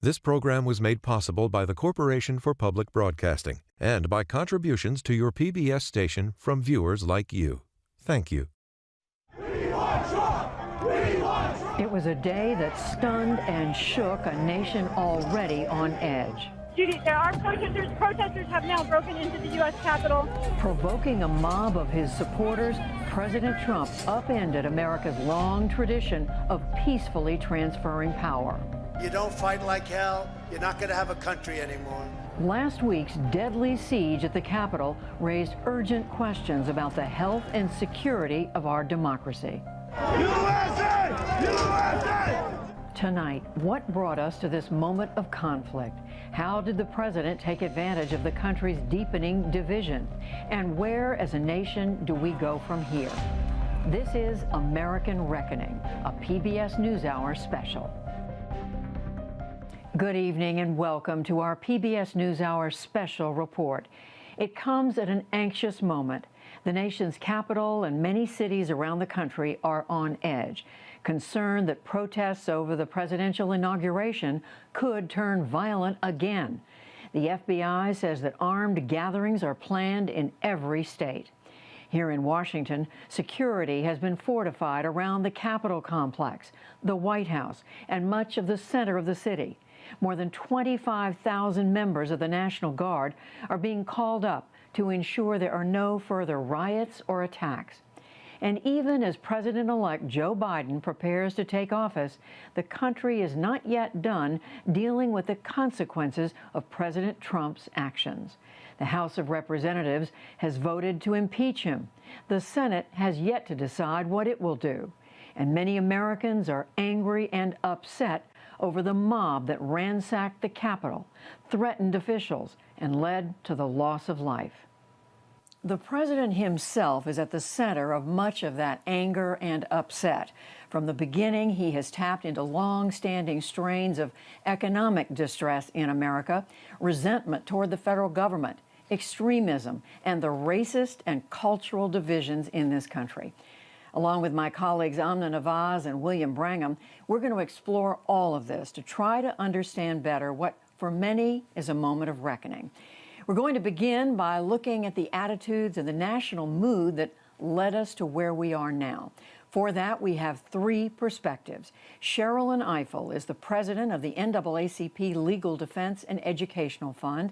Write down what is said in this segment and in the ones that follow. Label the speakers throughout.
Speaker 1: This program was made possible by the Corporation for Public Broadcasting and by contributions to your PBS station from viewers like you. Thank you.
Speaker 2: We want Trump! We want Trump!
Speaker 3: It was a day that stunned and shook a nation already on edge.
Speaker 4: Judy, there are protesters. Protesters have now broken into the U.S. Capitol.
Speaker 3: Provoking a mob of his supporters, President Trump upended America's long tradition of peacefully transferring power.
Speaker 5: You don't fight like hell, you're not going to have a country anymore.
Speaker 3: Last week's deadly siege at the Capitol raised urgent questions about the health and security of our democracy.
Speaker 2: USA! USA!
Speaker 3: Tonight, what brought us to this moment of conflict? How did the president take advantage of the country's deepening division? And where, as a nation, do we go from here? This is American Reckoning, a PBS NewsHour special. Good evening and welcome to our PBS NewsHour special report. It comes at an anxious moment. The nation's capital and many cities around the country are on edge, concerned that protests over the presidential inauguration could turn violent again. The FBI says that armed gatherings are planned in every state. Here in Washington, security has been fortified around the Capitol complex, the White House, and much of the center of the city. More than 25,000 members of the National Guard are being called up to ensure there are no further riots or attacks. And even as President-elect Joe Biden prepares to take office, the country is not yet done dealing with the consequences of President Trump's actions. The House of Representatives has voted to impeach him. The Senate has yet to decide what it will do. And many Americans are angry and upset over the mob that ransacked the Capitol, threatened officials, and led to the loss of life. The president himself is at the center of much of that anger and upset. From the beginning, he has tapped into long-standing strains of economic distress in America, resentment toward the federal government, extremism, and the racist and cultural divisions in this country. Along with my colleagues Amna Nawaz and William Brangham, we're going to explore all of this to try to understand better what, for many, is a moment of reckoning. We're going to begin by looking at the attitudes and the national mood that led us to where we are now. For that, we have three perspectives. Sherilyn Ifill is the president of the NAACP Legal Defense and Educational Fund.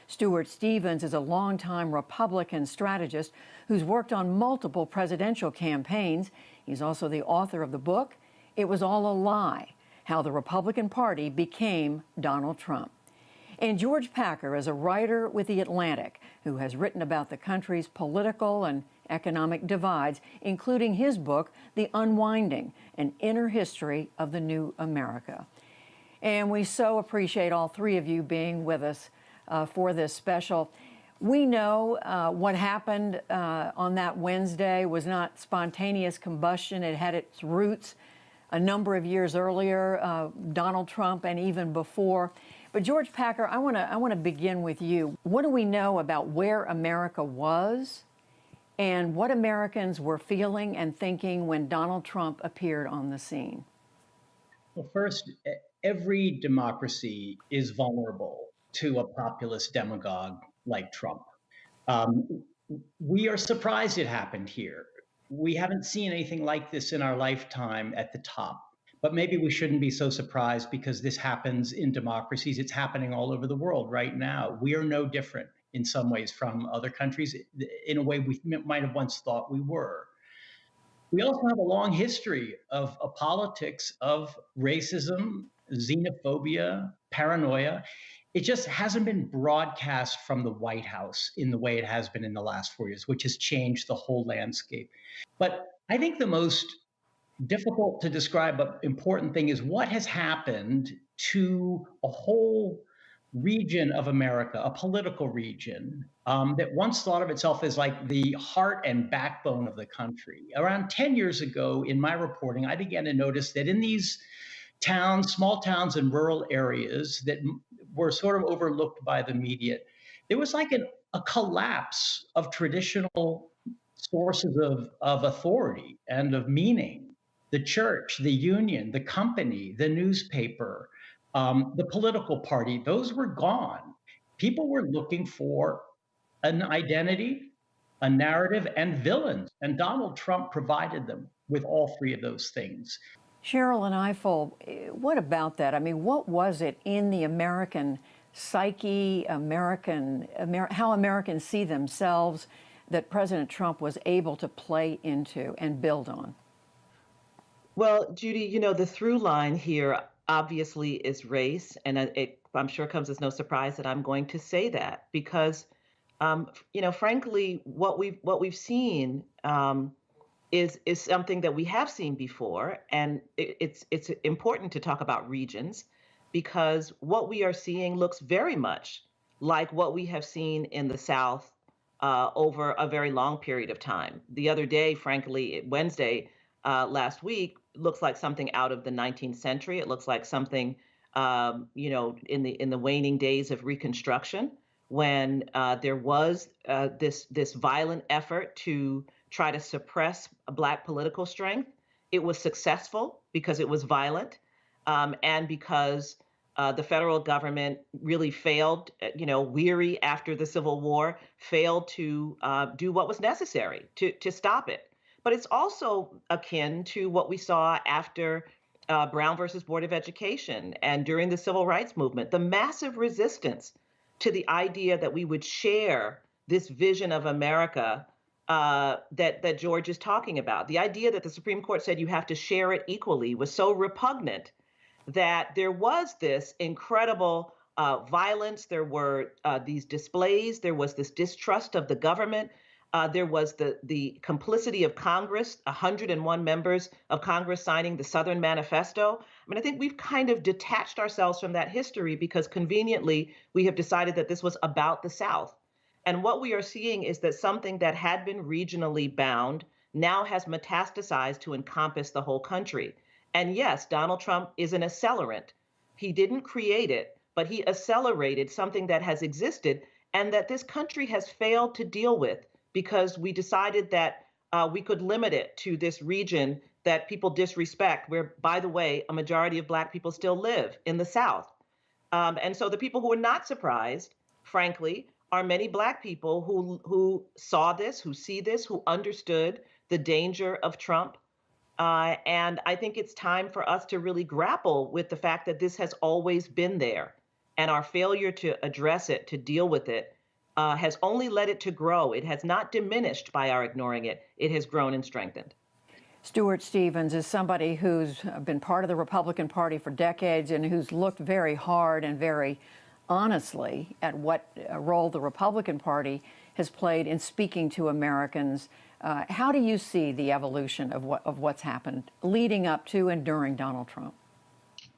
Speaker 3: Stuart Stevens is a longtime Republican strategist who's worked on multiple presidential campaigns. He's also the author of the book, It Was All a Lie: How the Republican Party Became Donald Trump. And George Packer is a writer with The Atlantic who has written about the country's political and economic divides, including his book, The Unwinding: An Inner History of the New America. And we so appreciate all three of you being with us for this special. We know what happened on that Wednesday was not spontaneous combustion. It had its roots a number of years earlier, Donald Trump and even before. But George Packer, I want to begin with you. What do we know about where America was and what Americans were feeling and thinking when Donald Trump appeared on the scene?
Speaker 6: Well, first, every democracy is vulnerable to a populist demagogue like Trump. We are surprised it happened here. We haven't seen anything like this in our lifetime at the top. But maybe we shouldn't be so surprised because this happens in democracies. It's happening all over the world right now. We are no different in some ways from other countries in a way we might have once thought we were. We also have a long history of a politics of racism, xenophobia, paranoia. It just hasn't been broadcast from the White House in the way it has been in the last 4 years, which has changed the whole landscape. But I think the most difficult to describe but important thing is what has happened to a whole region of America, a political region that once thought of itself as like the heart and backbone of the country. Around 10 years ago in my reporting, I began to notice that in these towns, small towns and rural areas that were sort of overlooked by the media, there was like a collapse of traditional sources of authority and of meaning. The church, the union, the company, the newspaper, the political party, those were gone. People were looking for an identity, a narrative, and villains. And Donald Trump provided them with all three of those things.
Speaker 3: Cheryl and Eiffel, what about that? I mean, what was it in the American psyche, how Americans see themselves that President Trump was able to play into and build on?
Speaker 7: Well, Judy, you know, the through line here obviously is race, and I'm sure it comes as no surprise that I'm going to say that because, you know, frankly, what we've seen is something that we have seen before, and it's important to talk about regions because what we are seeing looks very much like what we have seen in the South over a very long period of time. The other day, frankly, Wednesday last week looks like something out of the 19th century. It looks like something, you know, in the waning days of Reconstruction, when there was this violent effort to try to suppress Black political strength. It was successful because it was violent, and because the federal government really failed, you know, weary after the Civil War, failed to do what was necessary to stop it. But it's also akin to what we saw after Brown versus Board of Education and during the Civil Rights Movement, the massive resistance to the idea that we would share this vision of America that George is talking about. The idea that the Supreme Court said you have to share it equally was so repugnant that there was this incredible violence. There were these displays. There was this distrust of the government. There was the complicity of Congress, 101 members of Congress signing the Southern Manifesto. I mean, I think we've kind of detached ourselves from that history because conveniently we have decided that this was about the South. And what we are seeing is that something that had been regionally bound now has metastasized to encompass the whole country. And yes, Donald Trump is an accelerant. He didn't create it, but he accelerated something that has existed and that this country has failed to deal with because we decided that we could limit it to this region that people disrespect, where, by the way, a majority of Black people still live in the South. And so the people who are not surprised, frankly, are many Black people who saw this, who see this, who understood the danger of Trump. And I think it's time for us to really grapple with the fact that this has always been there. And our failure to address it, to deal with it, has only led it to grow. It has not diminished by our ignoring it. It has grown and strengthened.
Speaker 3: Stuart Stevens is somebody who's been part of the Republican Party for decades and who's looked very hard and very honestly at what role the Republican Party has played in speaking to Americans. How do you see the evolution of what's happened leading up to and during Donald Trump?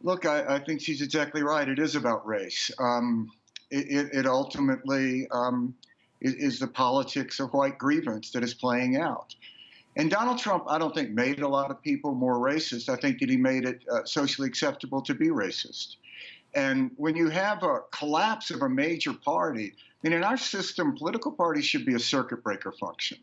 Speaker 8: Look, I think she's exactly right. It is about race. It ultimately is the politics of white grievance that is playing out. And Donald Trump, I don't think, made a lot of people more racist. I think that he made it socially acceptable to be racist. And when you have a collapse of a major party, and in our system, political parties should be a circuit breaker function.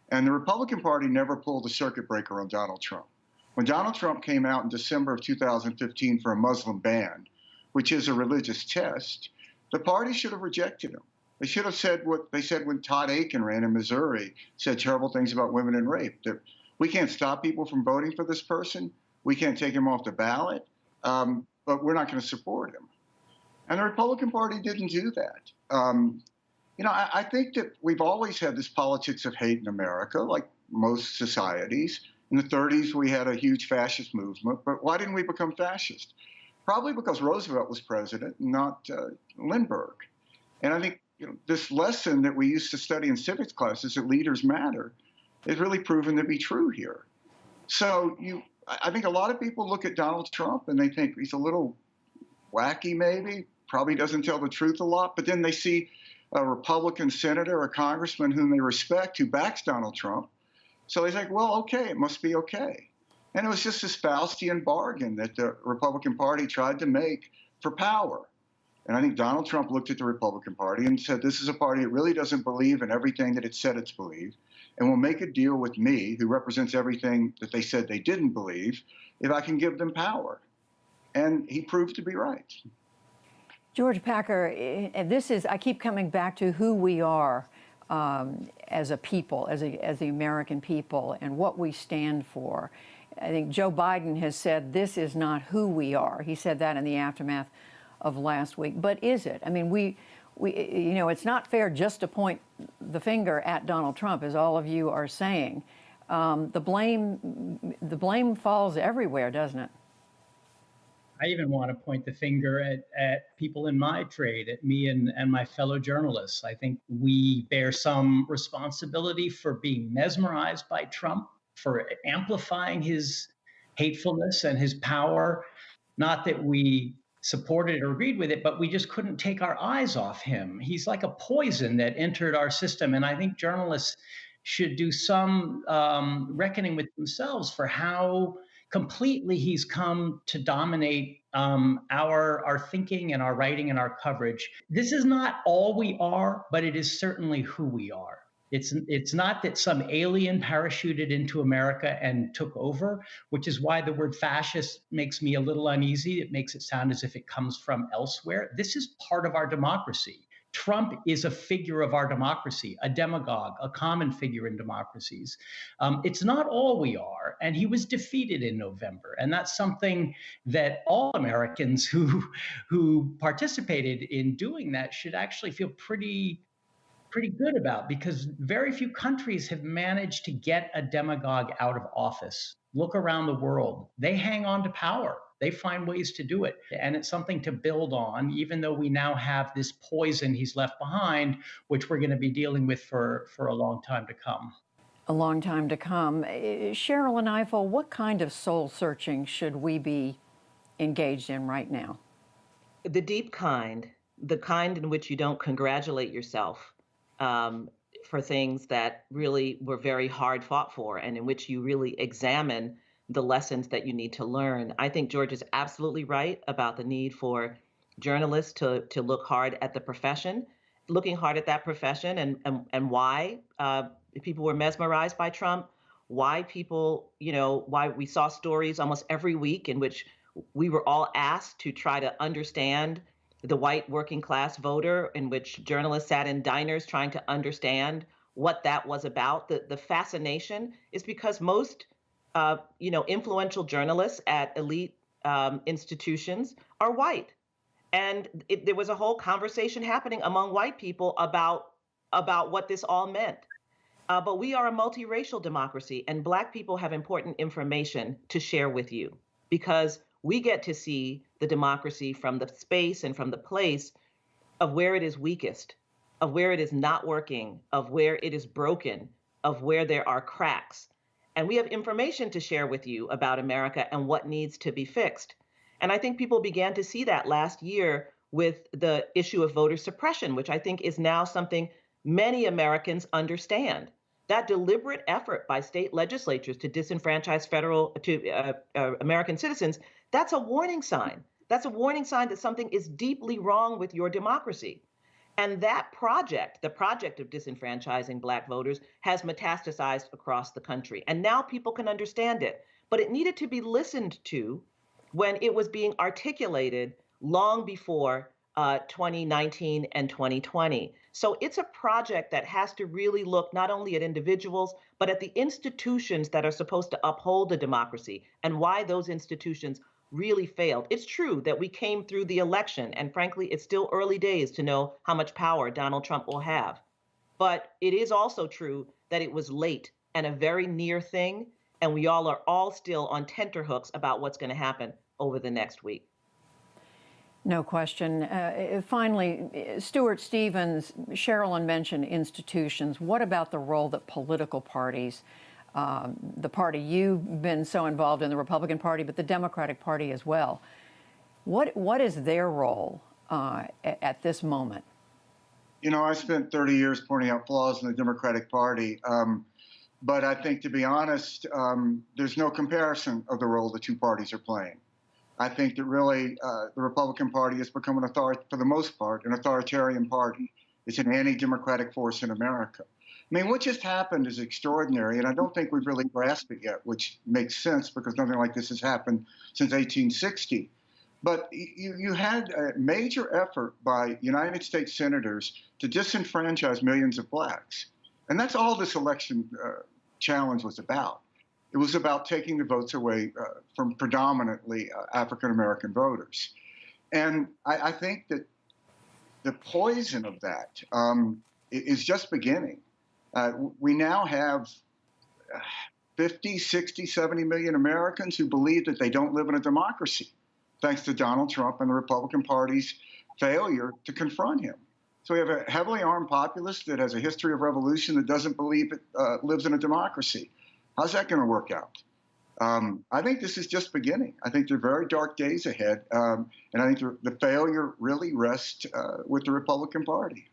Speaker 8: And the Republican Party never pulled a circuit breaker on Donald Trump. When Donald Trump came out in December of 2015 for a Muslim ban, which is a religious test, the party should have rejected him. They should have said what they said when Todd Aiken ran in Missouri, said terrible things about women and rape, that we can't stop people from voting for this person. We can't take him off the ballot, but we're not going to support him. And the Republican Party didn't do that. You know, I think that we've always had this politics of hate in America, like most societies. In the 30s, we had a huge fascist movement, but why didn't we become fascist? Probably because Roosevelt was president, not Lindbergh. And I think this lesson that we used to study in civics classes, that leaders matter, is really proven to be true here. So I think a lot of people look at Donald Trump and they think he's a little wacky, maybe, probably doesn't tell the truth a lot, but then they see a Republican senator or congressman whom they respect who backs Donald Trump. So they think, well, okay, it must be okay. And it was just this Faustian bargain that the Republican Party tried to make for power. And I think Donald Trump looked at the Republican Party and said, this is a party that really doesn't believe in everything that it said it's believed, and will make a deal with me, who represents everything that they said they didn't believe, if I can give them power. And he proved to be right.
Speaker 3: George Packer, I keep coming back to who we are as a people, as the American people, and what we stand for. I think Joe Biden has said this is not who we are. He said that in the aftermath of last week. But is it? I mean, we it's not fair just to point the finger at Donald Trump, as all of you are saying. The blame falls everywhere, doesn't it?
Speaker 6: I even want to point the finger at people in my trade, at me and my fellow journalists. I think we bear some responsibility for being mesmerized by Trump, for amplifying his hatefulness and his power. Not that we supported or agreed with it, but we just couldn't take our eyes off him. He's like a poison that entered our system. And I think journalists should do some reckoning with themselves for how completely he's come to dominate our thinking and our writing and our coverage. This is not all we are, but it is certainly who we are. It's not that some alien parachuted into America and took over, which is why the word fascist makes me a little uneasy. It makes it sound as if it comes from elsewhere. This is part of our democracy. Trump is a figure of our democracy, a demagogue, a common figure in democracies. It's not all we are, and he was defeated in November. And that's something that all Americans who participated in doing that should actually feel pretty good about, because very few countries have managed to get a demagogue out of office. Look around the world. They hang on to power. They find ways to do it. And it's something to build on, even though we now have this poison he's left behind, which we're going to be dealing with for a long time to come.
Speaker 3: A long time to come. Cheryl and Eiffel, what kind of soul searching should we be engaged in right now?
Speaker 7: The deep kind, the kind in which you don't congratulate yourself for things that really were very hard fought for, and in which you really examine the lessons that you need to learn. I think George is absolutely right about the need for journalists to look hard at the profession, looking hard at that profession and why people were mesmerized by Trump, why people, why we saw stories almost every week in which we were all asked to try to understand the white working class voter, in which journalists sat in diners trying to understand what that was about. The fascination is because most influential journalists at elite institutions are white. And there was a whole conversation happening among white people about what this all meant. But we are a multiracial democracy, and Black people have important information to share with you, because we get to see the democracy from the space and from the place of where it is weakest, of where it is not working, of where it is broken, of where there are cracks. And we have information to share with you about America and what needs to be fixed. And I think people began to see that last year with the issue of voter suppression, which I think is now something many Americans understand. That deliberate effort by state legislatures to disenfranchise American citizens, that's a warning sign. That's a warning sign that something is deeply wrong with your democracy. And that project, the project of disenfranchising Black voters, has metastasized across the country. And now people can understand it. But it needed to be listened to when it was being articulated long before 2019 and 2020. So it's a project that has to really look not only at individuals, but at the institutions that are supposed to uphold the democracy and why those institutions really failed. It's true that we came through the election, and frankly, it's still early days to know how much power Donald Trump will have. But it is also true that it was late and a very near thing, and we are all still on tenterhooks about what's going to happen over the next week.
Speaker 3: No question. Finally, Stuart Stevens, Sherilyn mentioned institutions. What about the role that political parties, the party you've been so involved in, the Republican Party, but the Democratic Party as well, what is their role at this moment?
Speaker 8: I spent 30 years pointing out flaws in the Democratic Party. But I think, to be honest, there's no comparison of the role the two parties are playing. I think that really the Republican Party has become for the most part, an authoritarian party. It's an anti-democratic force in America. I mean, what just happened is extraordinary, and I don't think we've really grasped it yet, which makes sense because nothing like this has happened since 1860. But you had a major effort by United States senators to disenfranchise millions of blacks. And that's all this election challenge was about. It was about taking the votes away from predominantly African-American voters. And I think that the poison of that is just beginning. We now have 50, 60, 70 million Americans who believe that they don't live in a democracy, thanks to Donald Trump and the Republican Party's failure to confront him. So we have a heavily armed populace that has a history of revolution that doesn't believe it lives in a democracy. How's that going to work out? I think this is just beginning. I think there are very dark days ahead, and I think the failure really rests with the Republican Party.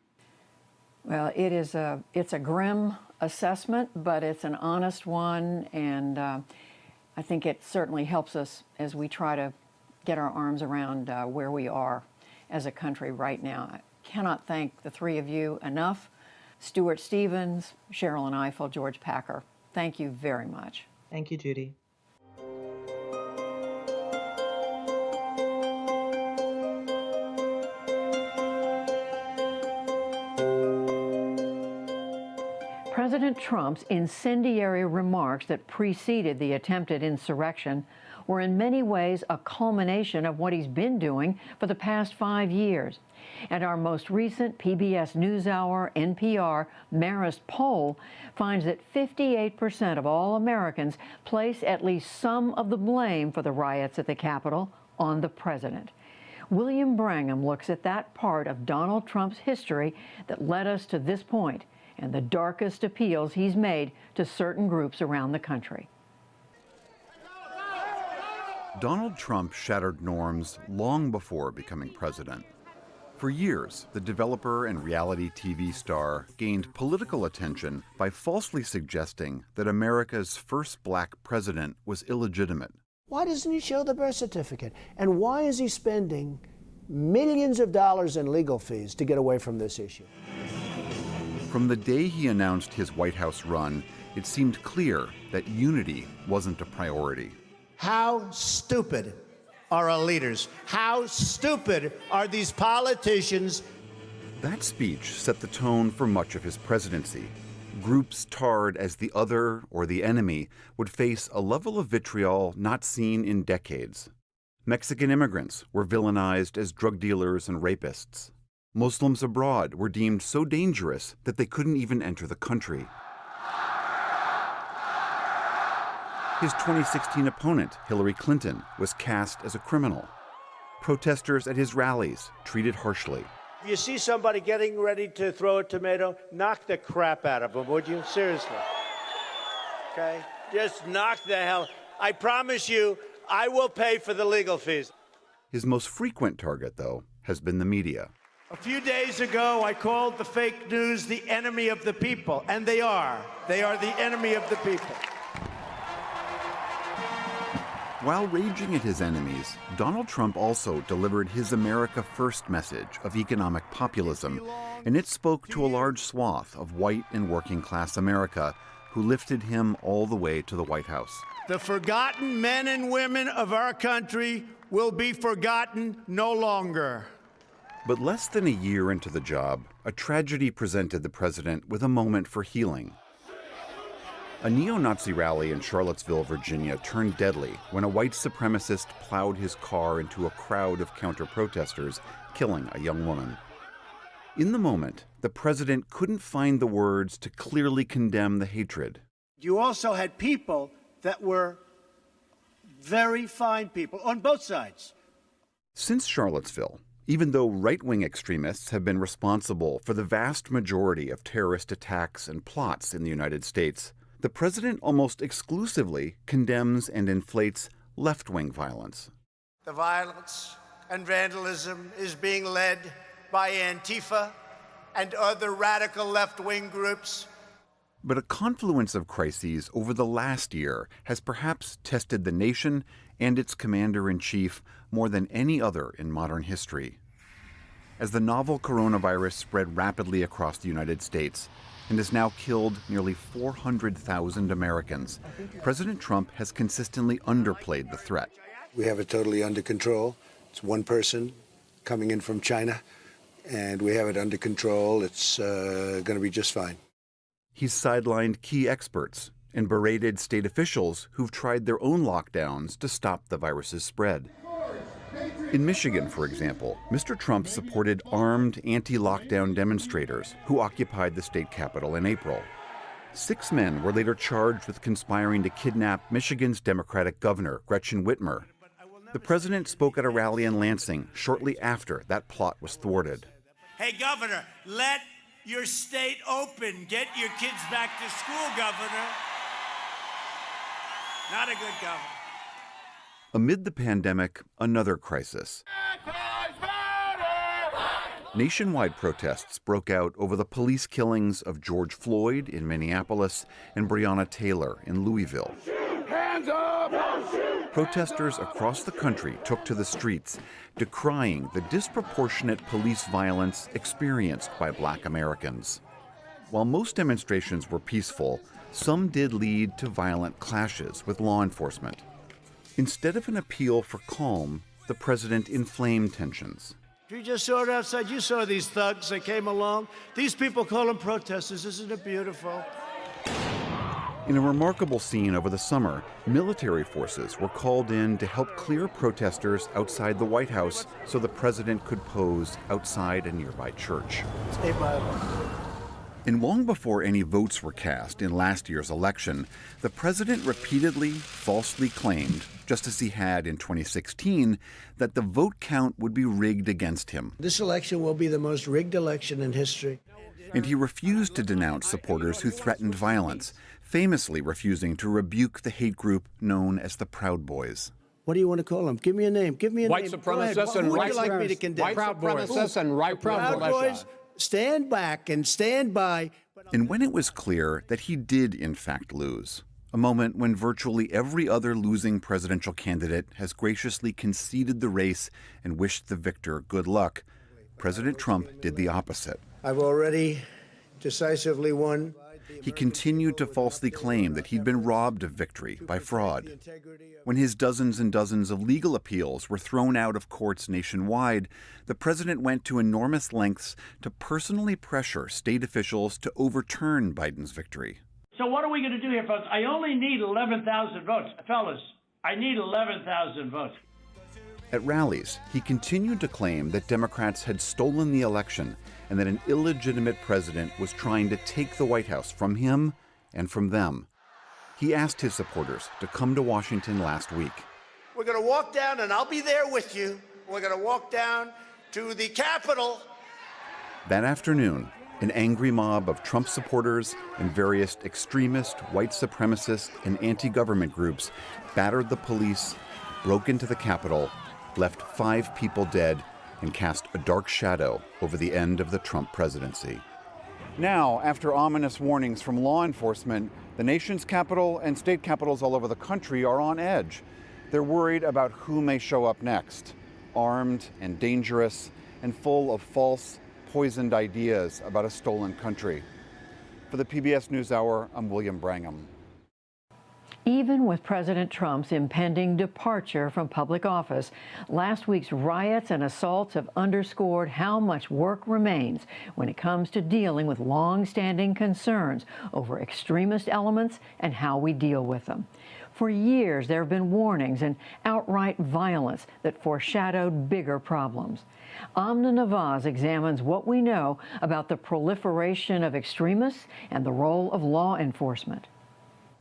Speaker 3: Well, it's a grim assessment, but it's an honest one, and I think it certainly helps us as we try to get our arms around where we are as a country right now. I cannot thank the three of you enough. Stuart Stevens, Sherilyn Ifill, George Packer, thank you very much.
Speaker 7: Thank you, Judy.
Speaker 3: President Trump's incendiary remarks that preceded the attempted insurrection were in many ways a culmination of what he's been doing for the past 5 years. And our most recent PBS NewsHour NPR Marist poll finds that 58% of all Americans place at least some of the blame for the riots at the Capitol on the president. William Brangham looks at that part of Donald Trump's history that led us to this point and the darkest appeals he's made to certain groups around the country.
Speaker 9: Donald Trump shattered norms long before becoming president. For years, the developer and reality TV star gained political attention by falsely suggesting that America's first black president was illegitimate.
Speaker 10: Why doesn't he show the birth certificate? And why is he spending millions of dollars in legal fees to get away from this issue?
Speaker 9: From the day he announced his White House run, it seemed clear that unity wasn't a priority.
Speaker 10: How stupid are our leaders? How stupid are these politicians?
Speaker 9: That speech set the tone for much of his presidency. Groups tarred as the other or the enemy would face a level of vitriol not seen in decades. Mexican immigrants were villainized as drug dealers and rapists. Muslims abroad were deemed so dangerous that they couldn't even enter the country. His 2016 opponent, Hillary Clinton, was cast as a criminal. Protesters at his rallies treated harshly.
Speaker 10: If you see somebody getting ready to throw a tomato, knock the crap out of them, would you? Seriously. Okay? Just knock the hell. I promise you, I will pay for the legal fees.
Speaker 9: His most frequent target, though, has been the media.
Speaker 10: A few days ago, I called the fake news the enemy of the people, and they are. They are the enemy of the people.
Speaker 9: While raging at his enemies, Donald Trump also delivered his America First message of economic populism, and it spoke to a large swath of white and working-class America who lifted him all the way to the White House.
Speaker 10: The forgotten men and women of our country will be forgotten no longer.
Speaker 9: But less than a year into the job, a tragedy presented the president with a moment for healing. A neo-Nazi rally in Charlottesville, Virginia turned deadly when a white supremacist plowed his car into a crowd of counter-protesters, killing a young woman. In the moment, the president couldn't find the words to clearly condemn the hatred.
Speaker 10: You also had people that were very fine people on both sides.
Speaker 9: Since Charlottesville, even though right-wing extremists have been responsible for the vast majority of terrorist attacks and plots in the United States, the president almost exclusively condemns and inflates left-wing violence.
Speaker 10: The violence and vandalism is being led by Antifa and other radical left-wing groups.
Speaker 9: But a confluence of crises over the last year has perhaps tested the nation and its commander-in-chief more than any other in modern history. As the novel coronavirus spread rapidly across the United States and has now killed nearly 400,000 Americans, President Trump has consistently underplayed the threat.
Speaker 11: We have it totally under control. It's one person coming in from China, and we have it under control. It's going to be just fine.
Speaker 9: He's sidelined key experts and berated state officials who've tried their own lockdowns to stop the virus's spread. In Michigan, for example, Mr. Trump supported armed anti-lockdown demonstrators who occupied the state capitol in April. 6 men were later charged with conspiring to kidnap Michigan's Democratic governor, Gretchen Whitmer. The president spoke at a rally in Lansing shortly after that plot was thwarted.
Speaker 10: Hey, Governor, let your state open. Get your kids back to school, Governor. Not a good governor.
Speaker 9: Amid the pandemic, another crisis. Nationwide protests broke out over the police killings of George Floyd in Minneapolis and Breonna Taylor in Louisville.
Speaker 2: Hands up!
Speaker 9: Protesters across the country took to the streets, decrying the disproportionate police violence experienced by Black Americans. While most demonstrations were peaceful, some did lead to violent clashes with law enforcement. Instead of an appeal for calm, the president inflamed tensions.
Speaker 10: You just saw it outside. You saw these thugs that came along. These people call them protesters. Isn't it beautiful?
Speaker 9: In a remarkable scene over the summer, military forces were called in to help clear protesters outside the White House so the president could pose outside a nearby church.
Speaker 10: Stay by.
Speaker 9: And long before any votes were cast in last year's election, the president repeatedly, falsely claimed, just as he had in 2016, that the vote count would be rigged against him.
Speaker 11: This election will be the most rigged election in history.
Speaker 9: And he refused to denounce supporters who threatened violence, famously refusing to rebuke the hate group known as the Proud Boys.
Speaker 11: What do you want to call them? Give me a name. Give me a
Speaker 12: white
Speaker 11: name.
Speaker 12: supremacists and
Speaker 11: Who would
Speaker 12: white
Speaker 11: you like me to condemn?
Speaker 12: White supremacists and white Proud
Speaker 11: Boys. Stand back and stand by.
Speaker 9: And when it was clear that he did in fact lose, a moment when virtually every other losing presidential candidate has graciously conceded the race and wished the victor good luck, President Trump did the opposite.
Speaker 11: I've already decisively won.
Speaker 9: He continued to falsely claim that he'd been robbed of victory by fraud. When his dozens and dozens of legal appeals were thrown out of courts nationwide, the president went to enormous lengths to personally pressure state officials to overturn Biden's victory.
Speaker 13: So what are we going to do here, folks? I only need 11,000 votes. Fellas, I need 11,000 votes.
Speaker 9: At rallies, he continued to claim that Democrats had stolen the election and that an illegitimate president was trying to take the White House from him and from them. He asked his supporters to come to Washington last week.
Speaker 5: We're going to walk down, and I'll be there with you. We're going to walk down to the Capitol.
Speaker 9: That afternoon, an angry mob of Trump supporters and various extremist, white supremacist, and anti-government groups battered the police, broke into the Capitol, left 5 people dead, and cast a dark shadow over the end of the Trump presidency. Now, after ominous warnings from law enforcement, the nation's capital and state capitals all over the country are on edge. They're worried about who may show up next, armed and dangerous and full of false, poisoned ideas about a stolen country. For the PBS NewsHour, I'm William Brangham.
Speaker 3: Even with President Trump's impending departure from public office, last week's riots and assaults have underscored how much work remains when it comes to dealing with long-standing concerns over extremist elements and how we deal with them. For years, there have been warnings and outright violence that foreshadowed bigger problems. Amna Nawaz examines what we know about the proliferation of extremists and the role of law enforcement.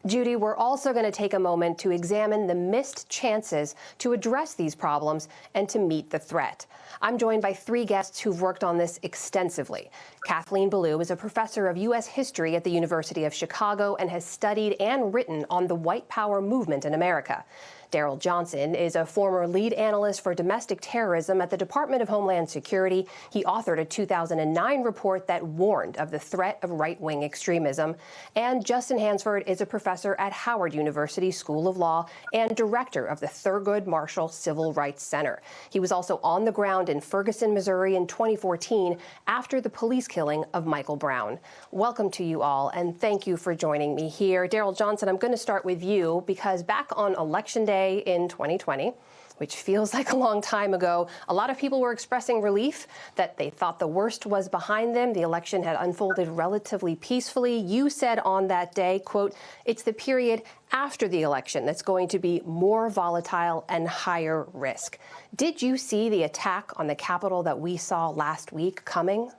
Speaker 14: Judy, we're also going to take a moment to examine the missed chances to address these problems and to meet the threat. I'm joined by 3 guests who've worked on this extensively. Kathleen Belew is a professor of U.S. history at the University of Chicago and has studied and written on the white power movement in America. Daryl Johnson is a former lead analyst for domestic terrorism at the Department of Homeland Security. He authored a 2009 report that warned of the threat of right-wing extremism. And Justin Hansford is a professor at Howard University School of Law and director of the Thurgood Marshall Civil Rights Center. He was also on the ground in Ferguson, Missouri in 2014 after the police killing of Michael Brown. Welcome to you all, and thank you for joining me here. Daryl Johnson, I'm going to start with you because back on Election Day in 2020, which feels like a long time ago. A lot of people were expressing relief that they thought the worst was behind them. The election had unfolded relatively peacefully. You said on that day, quote, "It's the period after the election that's going to be more volatile and higher risk." Did you see the attack on the Capitol that we saw last week coming?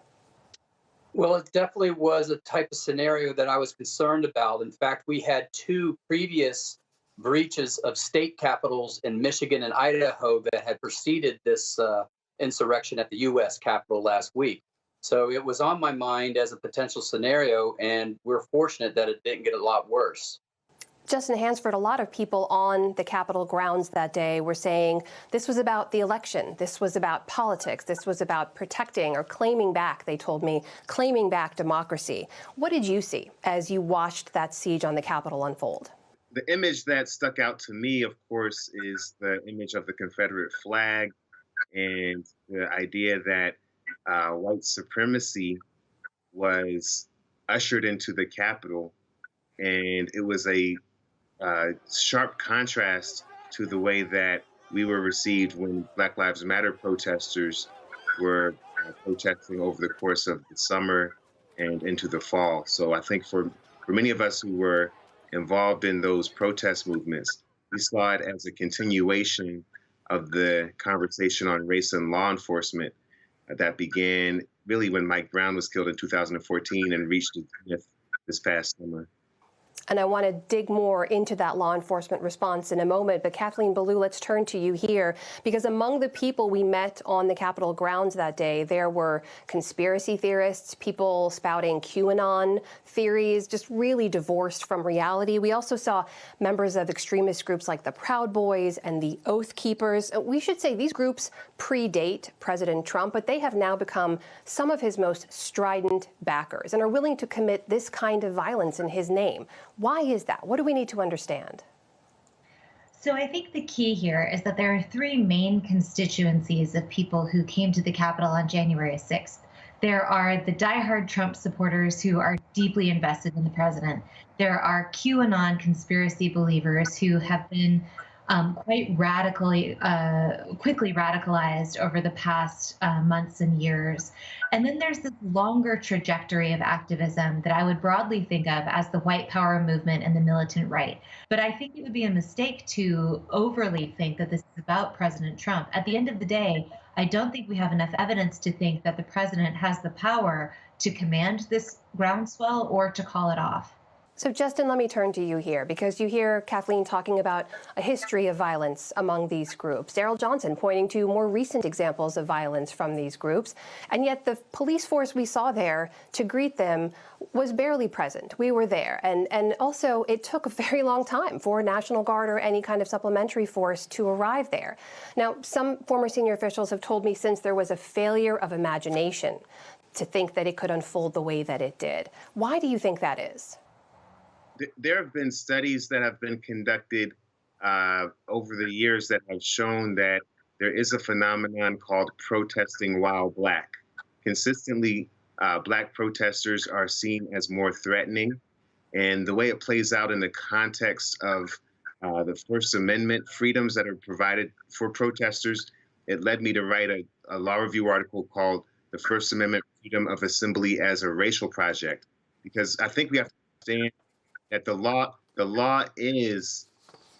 Speaker 15: Well, it definitely was a type of scenario that I was concerned about. In fact, we had two previous breaches of state capitals in Michigan and Idaho that had preceded this insurrection at the U.S. Capitol last week. So it was on my mind as a potential scenario, and we're fortunate that it didn't get a lot worse.
Speaker 14: Justin Hansford, a lot of people on the Capitol grounds that day were saying this was about the election. This was about politics. This was about protecting or claiming back, they told me, claiming back democracy. What did you see as you watched that siege on the Capitol unfold?
Speaker 16: The image that stuck out to me, of course, is the image of the Confederate flag and the idea that white supremacy was ushered into the Capitol. And it was a sharp contrast to the way that we were received when Black Lives Matter protesters were protesting over the course of the summer and into the fall. So I think for many of us who were involved in those protest movements, we saw it as a continuation of the conversation on race and law enforcement that began really when Mike Brown was killed in 2014 and reached its zenith this past summer.
Speaker 14: And I want to dig more into that law enforcement response in a moment. But Kathleen Belew, let's turn to you here, because among the people we met on the Capitol grounds that day, there were conspiracy theorists, people spouting QAnon theories, just really divorced from reality. We also saw members of extremist groups like the Proud Boys and the Oath Keepers. We should say these groups predate President Trump, but they have now become some of his most strident backers and are willing to commit this kind of violence in his name. Why is that? What do we need to understand?
Speaker 17: So I think the key here is that there are three main constituencies of people who came to the Capitol on January 6th. There are the diehard Trump supporters who are deeply invested in the president. There are QAnon conspiracy believers who have been quite quickly radicalized over the past months and years. And then there's this longer trajectory of activism that I would broadly think of as the white power movement and the militant right. But I think it would be a mistake to overly think that this is about President Trump. At the end of the day, I don't think we have enough evidence to think that the president has the power to command this groundswell or to call it off.
Speaker 14: So, Justin, let me turn to you here, because you hear Kathleen talking about a history of violence among these groups. Daryl Johnson pointing to more recent examples of violence from these groups. And yet the police force we saw there to greet them was barely present. We were there. And also, it took a very long time for National Guard or any kind of supplementary force to arrive there. Now, some former senior officials have told me since there was a failure of imagination to think that it could unfold the way that it did. Why do you think that is?
Speaker 16: There have been studies that have been conducted over the years that have shown that there is a phenomenon called protesting while Black. Consistently, Black protesters are seen as more threatening. And the way it plays out in the context of the First Amendment freedoms that are provided for protesters, it led me to write a law review article called The First Amendment Freedom of Assembly as a Racial Project. Because I think we have to understand that the law is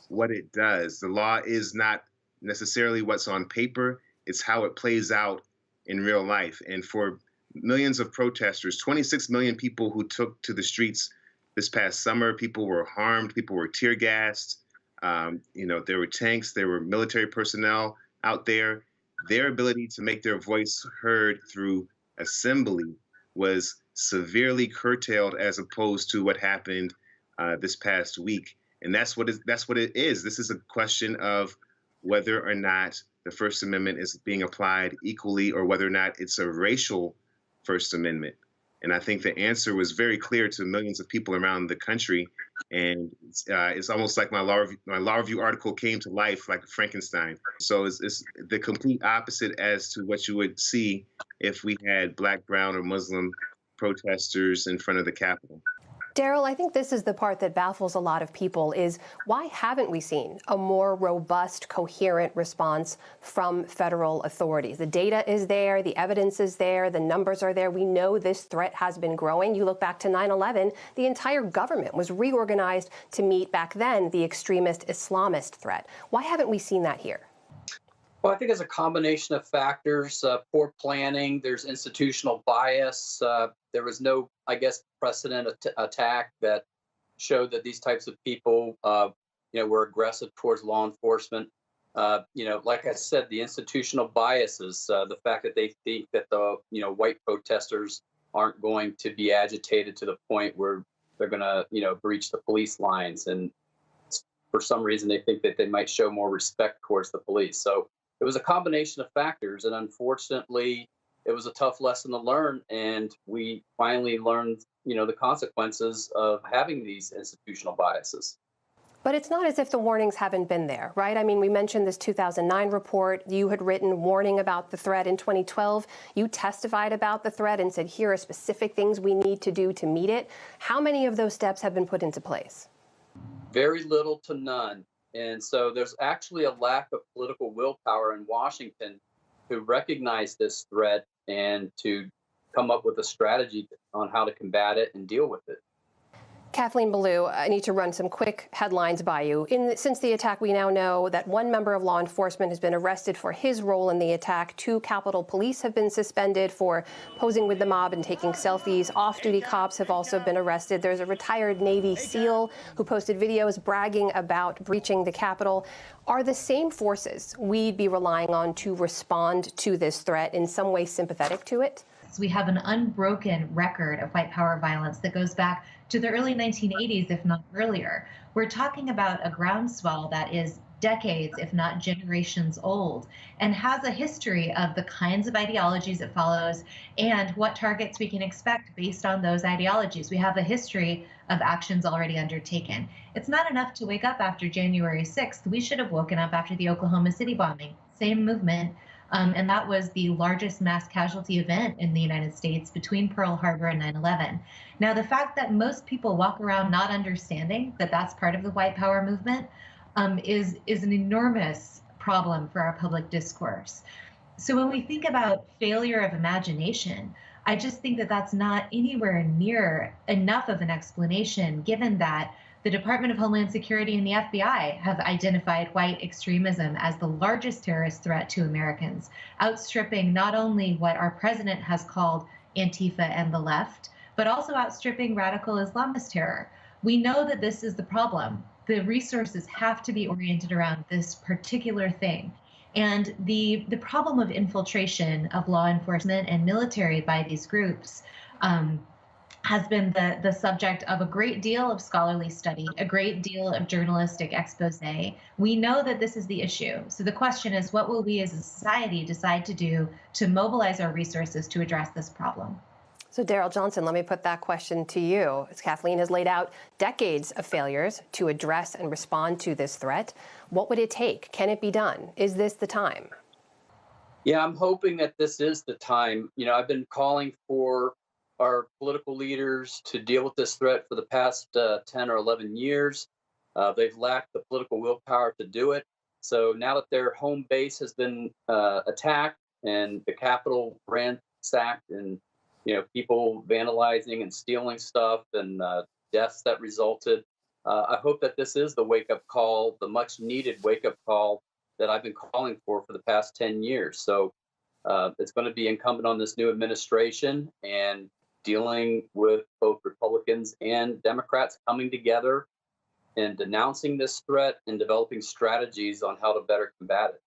Speaker 16: what it does. The law is not necessarily what's on paper. It's how it plays out in real life. And for millions of protesters, 26 million people who took to the streets this past summer, people were harmed, people were tear gassed. There were tanks, there were military personnel out there. Their ability to make their voice heard through assembly was severely curtailed as opposed to what happened this past week. And that's what it is. This is a question of whether or not the First Amendment is being applied equally or whether or not it's a racial First Amendment. And I think the answer was very clear to millions of people around the country. And it's almost like my law review article came to life like Frankenstein. So it's the complete opposite as to what you would see if we had Black, brown, or Muslim protesters in front of the Capitol.
Speaker 14: Daryl, I think this is the part that baffles a lot of people is why haven't we seen a more robust, coherent response from federal authorities? The data is there, the evidence is there, the numbers are there. We know this threat has been growing. You look back to 9/11, the entire government was reorganized to meet back then the extremist Islamist threat. Why haven't we seen that here?
Speaker 15: Well, I think it's a combination of factors, poor planning, there's institutional bias. There was no, I guess, precedent attack that showed that these types of people, were aggressive towards law enforcement. Like I said, the institutional biases, the fact that they think that the, white protesters aren't going to be agitated to the point where they're going to, breach the police lines. And for some reason, they think that they might show more respect towards the police. So it was a combination of factors, and unfortunately, it was a tough lesson to learn, and we finally learned, the consequences of having these institutional biases.
Speaker 14: But it's not as if the warnings haven't been there, right? I mean, we mentioned this 2009 report. You had written warning about the threat in 2012. You testified about the threat and said, here are specific things we need to do to meet it. How many of those steps have been put into place?
Speaker 15: Very little to none. And so there's actually a lack of political willpower in Washington to recognize this threat and to come up with a strategy on how to combat it and deal with it.
Speaker 14: Kathleen Belew, I need to run some quick headlines by you. Since the attack, we now know that one member of law enforcement has been arrested for his role in the attack. 2 Capitol Police have been suspended for posing with the mob and taking selfies. Off-duty cops have also been arrested. There's a retired Navy SEAL who posted videos bragging about breaching the Capitol. Are the same forces we'd be relying on to respond to this threat in some way sympathetic to it?
Speaker 17: We have an unbroken record of white power violence that goes back to the early 1980s, if not earlier. We're talking about a groundswell that is decades, if not generations old, and has a history of the kinds of ideologies it follows and what targets we can expect based on those ideologies. We have a history of actions already undertaken. It's not enough to wake up after January 6th. We should have woken up after the Oklahoma City bombing. Same movement. And that was the largest mass casualty event in the United States between Pearl Harbor and 9/11. Now, the fact that most people walk around not understanding that that's part of the white power movement is an enormous problem for our public discourse. So when we think about failure of imagination, I just think that that's not anywhere near enough of an explanation, given that the Department of Homeland Security and the FBI have identified white extremism as the largest terrorist threat to Americans, outstripping not only what our president has called Antifa and the left, but also outstripping radical Islamist terror. We know that this is the problem. The resources have to be oriented around this particular thing. And the problem of infiltration of law enforcement and military by these groups has been the subject of a great deal of scholarly study, a great deal of journalistic expose. We know that this is the issue. So the question is, what will we as a society decide to do to mobilize our resources to address this problem?
Speaker 14: So Daryl Johnson, let me put that question to you. As Kathleen has laid out decades of failures to address and respond to this threat, what would it take? Can it be done? Is this the time?
Speaker 15: Yeah, I'm hoping that this is the time. I've been calling for our political leaders to deal with this threat for the past 10 or 11 years. They've lacked the political willpower to do it. So now that their home base has been attacked and the Capitol ransacked and people vandalizing and stealing stuff and deaths that resulted, I hope that this is the wake-up call, the much-needed wake-up call that I've been calling for the past 10 years. So it's going to be incumbent on this new administration and dealing with both Republicans and Democrats coming together and denouncing this threat and developing strategies on how to better combat it.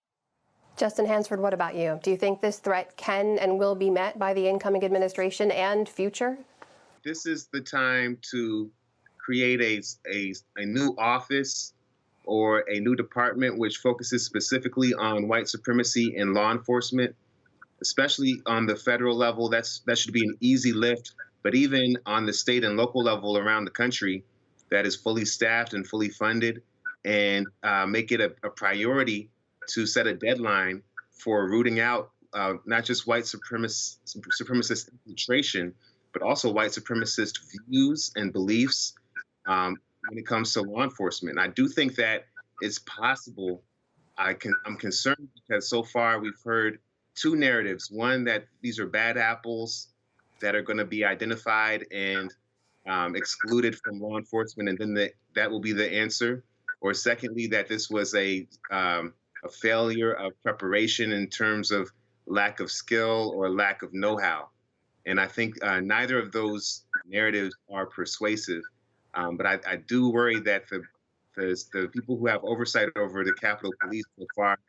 Speaker 14: Justin Hansford, what about you? Do you think this threat can and will be met by the incoming administration and future?
Speaker 16: This is the time to create a new office or a new department which focuses specifically on white supremacy in law enforcement, especially on the federal level. That should be an easy lift, but even on the state and local level around the country, that is fully staffed and fully funded, and make it a priority to set a deadline for rooting out not just white supremacist infiltration, but also white supremacist views and beliefs when it comes to law enforcement. I do think that it's possible. I'm concerned because so far we've heard two narratives. One, that these are bad apples that are going to be identified and excluded from law enforcement, and then that will be the answer. Or secondly, that this was a failure of preparation in terms of lack of skill or lack of know-how. And I think neither of those narratives are persuasive. But I do worry that the people who have oversight over the Capitol Police so far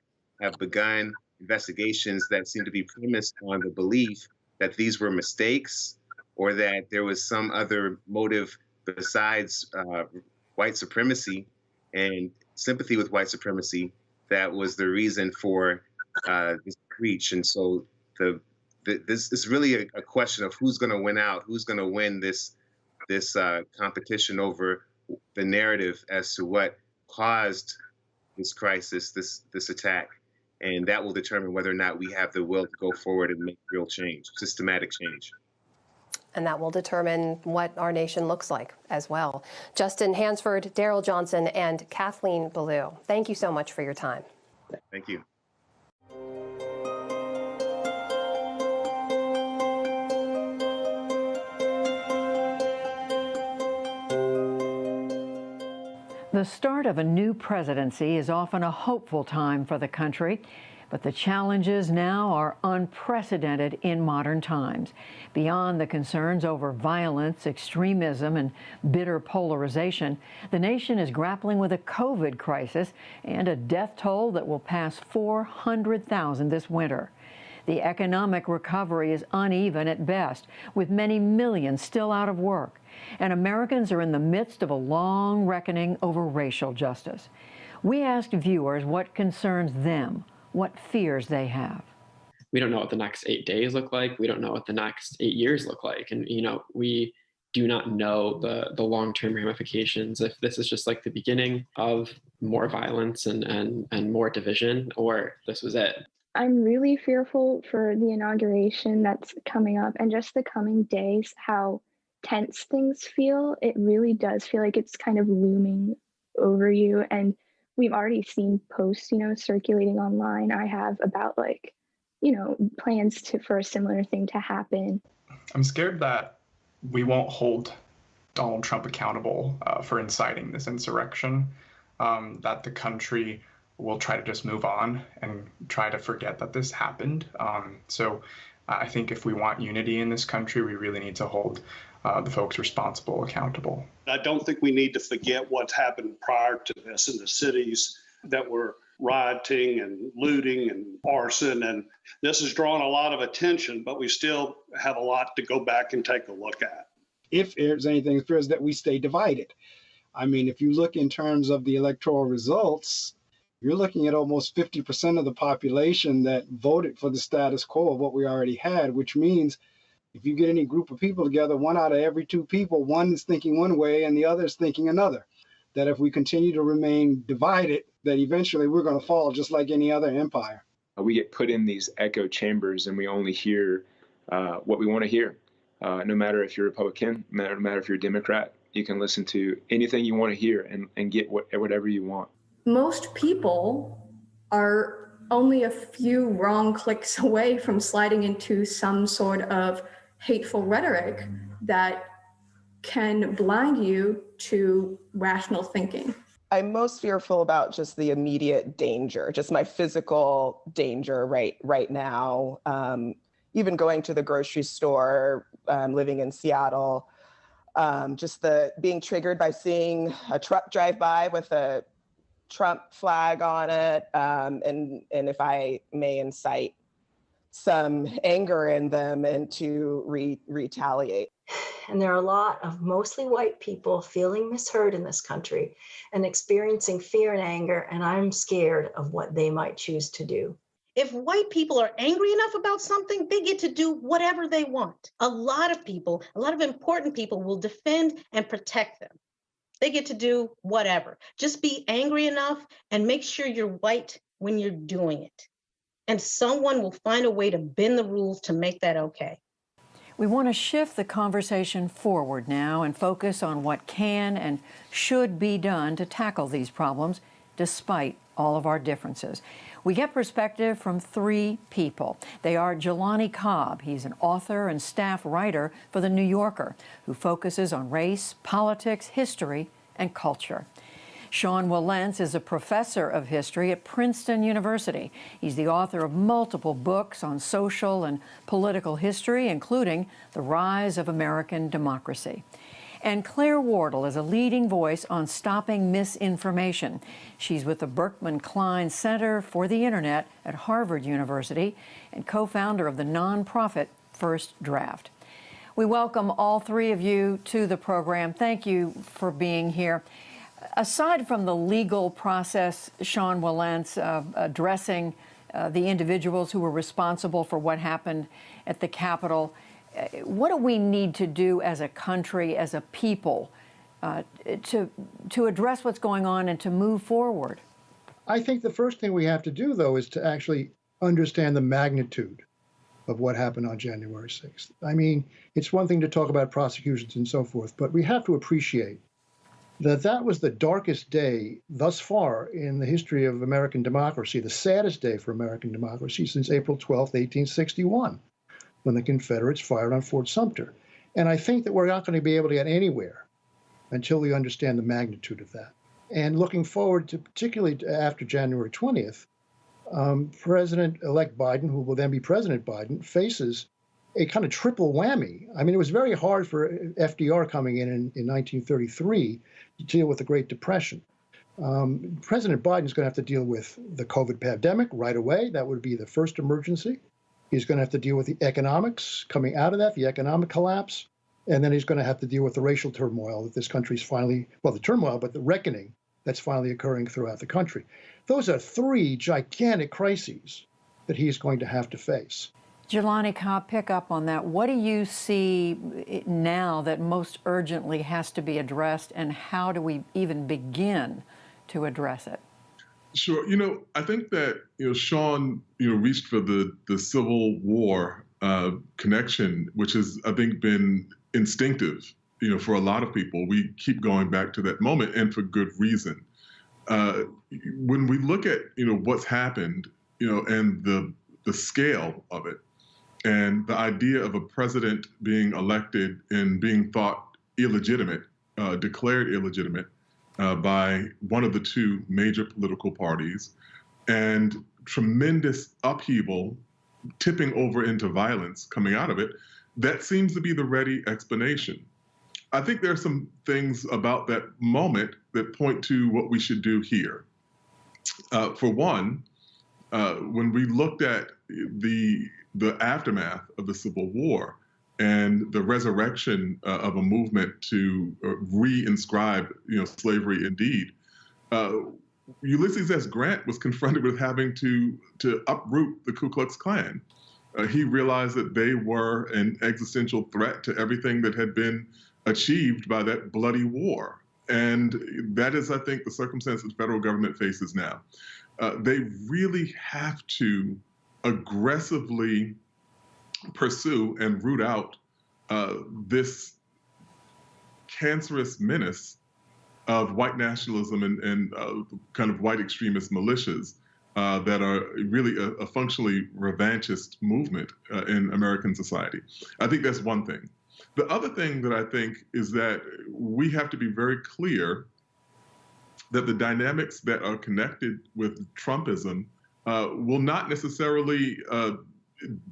Speaker 16: have begun investigations that seem to be premised on the belief that these were mistakes or that there was some other motive besides white supremacy and sympathy with white supremacy that was the reason for this breach. And so this is really a question of who's going to win out, who's going to win this competition over the narrative as to what caused this crisis, this attack. And that will determine whether or not we have the will to go forward and make real change, systematic change.
Speaker 14: And that will determine what our nation looks like as well. Justin Hansford, Daryl Johnson, and Kathleen Belew, thank you so much for your time.
Speaker 16: Thank you.
Speaker 3: The start of a new presidency is often a hopeful time for the country, but the challenges now are unprecedented in modern times. Beyond the concerns over violence, extremism, and bitter polarization, the nation is grappling with a COVID crisis and a death toll that will pass 400,000 this winter. The economic recovery is uneven at best, with many millions still out of work. And Americans are in the midst of a long reckoning over racial justice. We asked viewers what concerns them, what fears they have.
Speaker 18: We don't know what the next 8 days look like. We don't know what the next 8 years look like. And, we do not know the long-term ramifications, if this is just like the beginning of more violence and more division, or this was it.
Speaker 19: I'm really fearful for the inauguration that's coming up and just the coming days, how tense things feel. It really does feel like it's kind of looming over you. And we've already seen posts, circulating online. I have about plans for a similar thing to happen.
Speaker 20: I'm scared that we won't hold Donald Trump accountable for inciting this insurrection, that the country will try to just move on and try to forget that this happened. So I think if we want unity in this country, we really need to hold the folks responsible accountable.
Speaker 21: I don't think we need to forget what's happened prior to this in the cities that were rioting and looting and arson. And this has drawn a lot of attention, but we still have a lot to go back and take a look at.
Speaker 22: If there's anything, it fears that we stay divided. I mean, if you look in terms of the electoral results, you're looking at almost 50% of the population that voted for the status quo of what we already had, which means if you get any group of people together, 1 out of every 2 people, one is thinking one way and the other is thinking another. That if we continue to remain divided, that eventually we're going to fall just like any other empire.
Speaker 23: We get put in these echo chambers and we only hear what we want to hear. No matter if you're Republican, no matter if you're a Democrat, you can listen to anything you want to hear and get whatever you want.
Speaker 24: Most people are only a few wrong clicks away from sliding into some sort of hateful rhetoric that can blind you to rational thinking.
Speaker 25: I'm most fearful about just the immediate danger, just my physical danger right now. Even going to the grocery store, living in Seattle, just the being triggered by seeing a truck drive by with a Trump flag on it, and if I may incite some anger in them and to retaliate.
Speaker 26: And there are a lot of mostly white people feeling misheard in this country and experiencing fear and anger, and I'm scared of what they might choose to do.
Speaker 27: If white people are angry enough about something, they get to do whatever they want. A lot of people, a lot of important people will defend and protect them. They get to do whatever. Just be angry enough and make sure you're white when you're doing it. And someone will find a way to bend the rules to make that okay.
Speaker 3: We want to shift the conversation forward now and focus on what can and should be done to tackle these problems, despite all of our differences. We get perspective from three people. They are Jelani Cobb. He's an author and staff writer for The New Yorker, who focuses on race, politics, history, and culture. Sean Wilentz is a professor of history at Princeton University. He's the author of multiple books on social and political history, including The Rise of American Democracy. And Claire Wardle is a leading voice on stopping misinformation. She's with the Berkman Klein Center for the Internet at Harvard University and co-founder of the nonprofit First Draft. We welcome all three of you to the program. Thank you for being here. Aside from the legal process, Sean Wilentz, addressing the individuals who were responsible for what happened at the Capitol, what do we need to do as a country, as a people, to address what's going on and to move forward?
Speaker 1: I think the first thing we have to do, though, is to actually understand the magnitude of what happened on January 6th. I mean, it's one thing to talk about prosecutions and so forth, but we have to appreciate that that was the darkest day thus far in the history of American democracy, the saddest day for American democracy since April 12th, 1861, when the Confederates fired on Fort Sumter. And I think that we're not going to be able to get anywhere until we understand the magnitude of that. And looking forward to, particularly after January 20th, President-elect Biden, who will then be President Biden, faces a kind of triple whammy. I mean, it was very hard for FDR coming in 1933 to deal with the Great Depression. President Biden is going to have to deal with the COVID pandemic right away. That would be the first emergency. He's going to have to deal with the economics coming out of that, the economic collapse. And then he's going to have to deal with the racial turmoil that this country's finally, well, the turmoil, but the reckoning that's finally occurring throughout the country. Those are three gigantic crises that he's going to have to face.
Speaker 3: Jelani Cobb, pick up on that. What do you see now that most urgently has to be addressed, and how do we even begin to address it?
Speaker 2: Sure. I think that, Sean, reached for the Civil War connection, which has, I think, been instinctive, for a lot of people. We keep going back to that moment, and for good reason. When we look at, what's happened, and the scale of it, and the idea of a president being elected and being thought illegitimate, declared illegitimate by one of the two major political parties, and tremendous upheaval tipping over into violence coming out of it, that seems to be the ready explanation. I think there are some things about that moment that point to what we should do here. For one, when we looked at the aftermath of the Civil War and the resurrection of a movement to reinscribe, slavery indeed, Ulysses S. Grant was confronted with having to uproot the Ku Klux Klan. He realized that they were an existential threat to everything that had been achieved by that bloody war. And that is, I think, the circumstance that the federal government faces now. They really have to aggressively pursue and root out this cancerous menace of white nationalism and kind of white extremist militias that are really a functionally revanchist movement in American society. I think that's one thing. The other thing that I think is that we have to be very clear that the dynamics that are connected with Trumpism will not necessarily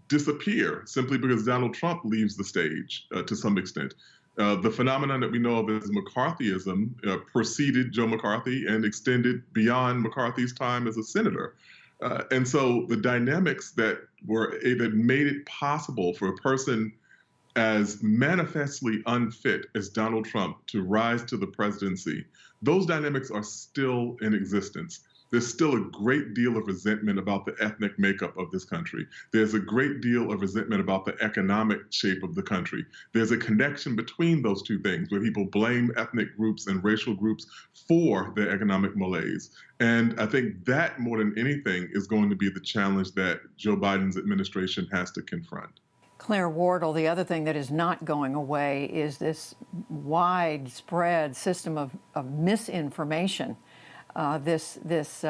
Speaker 2: disappear simply because Donald Trump leaves the stage to some extent. The phenomenon that we know of as McCarthyism preceded Joe McCarthy and extended beyond McCarthy's time as a senator. And so the dynamics that made it possible for a person as manifestly unfit as Donald Trump to rise to the presidency, those dynamics are still in existence. There's still a great deal of resentment about the ethnic makeup of this country. There's a great deal of resentment about the economic shape of the country. There's a connection between those two things where people blame ethnic groups and racial groups for their economic malaise. And I think that, more than anything, is going to be the challenge that Joe Biden's administration has to confront.
Speaker 3: Claire Wardle, the other thing that is not going away is this widespread system of misinformation, this